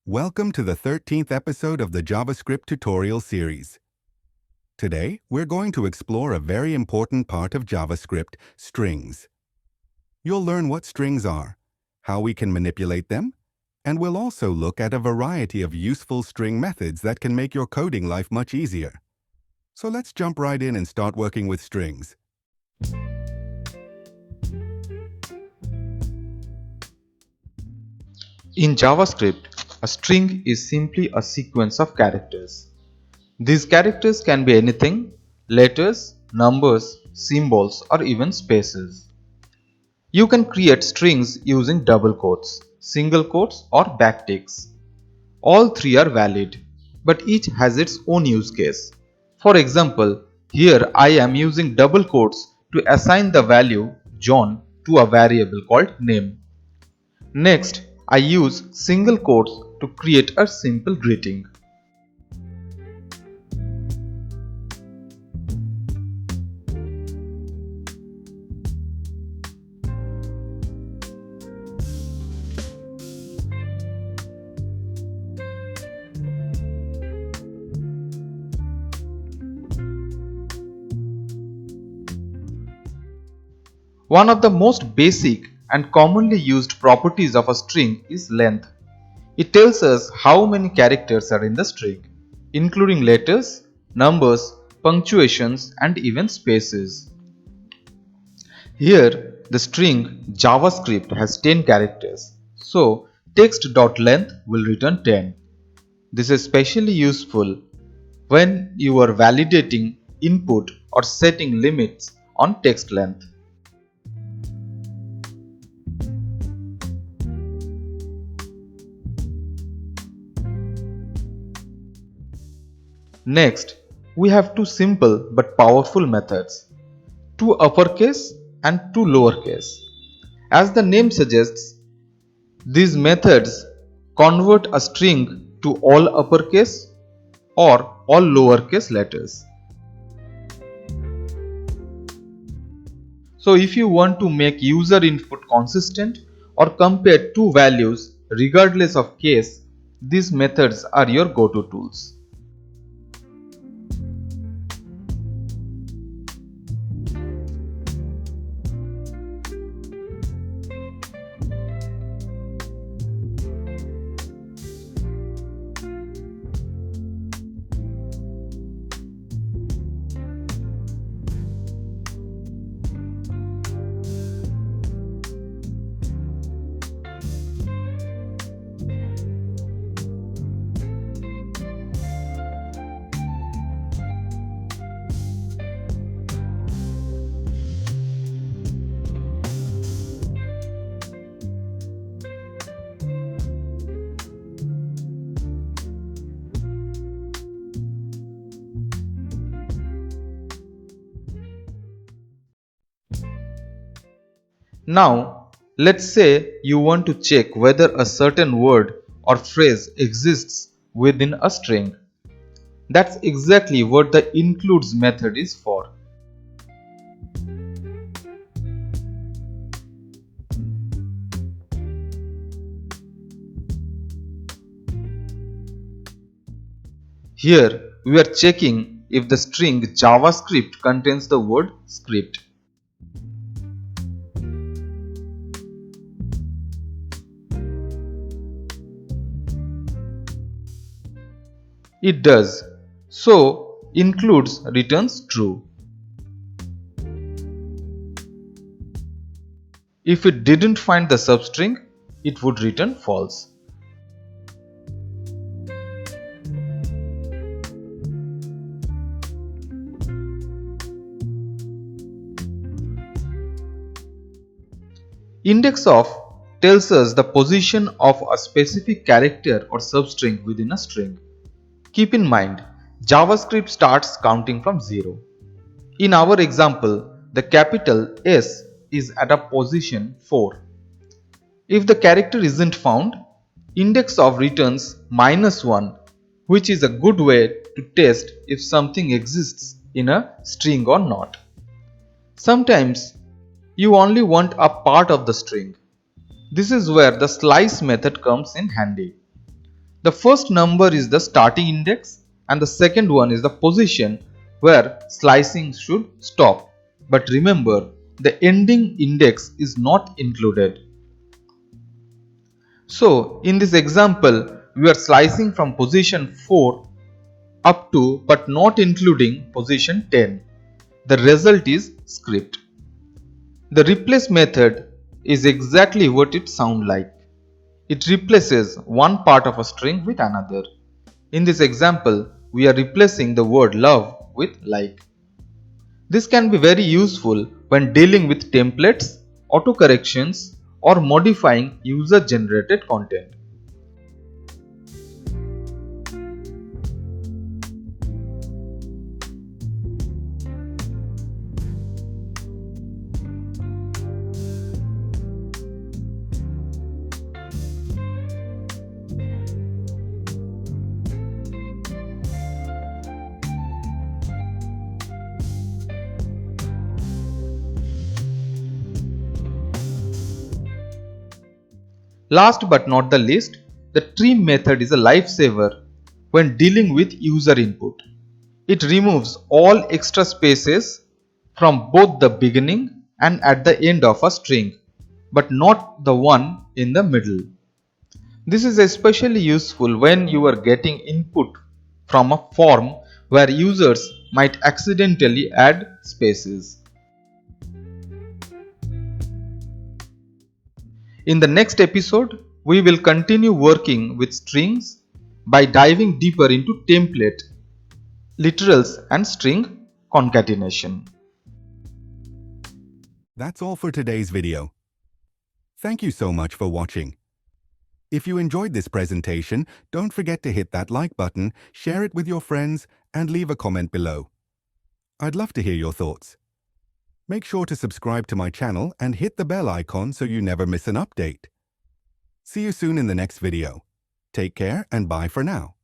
Welcome to the 13th episode of the JavaScript tutorial series. Today, we're going to explore a very important part of JavaScript, strings. You'll learn what strings are, how we can manipulate them, and we'll also look at a variety of useful string methods that can make your coding life much easier. So let's jump right in and start working with strings. In JavaScript, a string is simply a sequence of characters. These characters can be anything: letters, numbers, symbols, or even spaces. You can create strings using double quotes, single quotes, or backticks. All three are valid, but each has its own use case. For example, here I am using double quotes to assign the value John to a variable called name. Next, I use single quotes to create a simple greeting. One of the most basic and commonly used properties of a string is length. It tells us how many characters are in the string, including letters, numbers, punctuations, and even spaces. Here, the string JavaScript has 10 characters, so text.length will return 10. This is especially useful when you are validating input or setting limits on text length. Next, we have two simple but powerful methods, toUpperCase and toLowerCase. As the name suggests, these methods convert a string to all uppercase or all lowercase letters. So if you want to make user input consistent or compare two values regardless of case, these methods are your go-to tools. Now, let's say you want to check whether a certain word or phrase exists within a string. That's exactly what the includes method is for. Here, we are checking if the string JavaScript contains the word script. It does. So, includes returns true. If it didn't find the substring, it would return false. Index of tells us the position of a specific character or substring within a string. Keep in mind, JavaScript starts counting from 0. In our example, the capital S is at a position 4. If the character isn't found, index of returns -1, which is a good way to test if something exists in a string or not. Sometimes you only want a part of the string. This is where the slice method comes in handy. The first number is the starting index and the second one is the position where slicing should stop. But remember, the ending index is not included. So, in this example, we are slicing from position 4 up to but not including position 10. The result is script. The replace method is exactly what it sounds like. It replaces one part of a string with another. In this example, we are replacing the word love with like. This can be very useful when dealing with templates, autocorrections, or modifying user-generated content. Last but not the least, the trim method is a lifesaver when dealing with user input. It removes all extra spaces from both the beginning and at the end of a string, but not the one in the middle. This is especially useful when you are getting input from a form where users might accidentally add spaces. In the next episode, we will continue working with strings by diving deeper into template, literals, and string concatenation. That's all for today's video. Thank you so much for watching. If you enjoyed this presentation, don't forget to hit that like button, share it with your friends, and leave a comment below. I'd love to hear your thoughts. Make sure to subscribe to my channel and hit the bell icon so you never miss an update. See you soon in the next video. Take care and bye for now.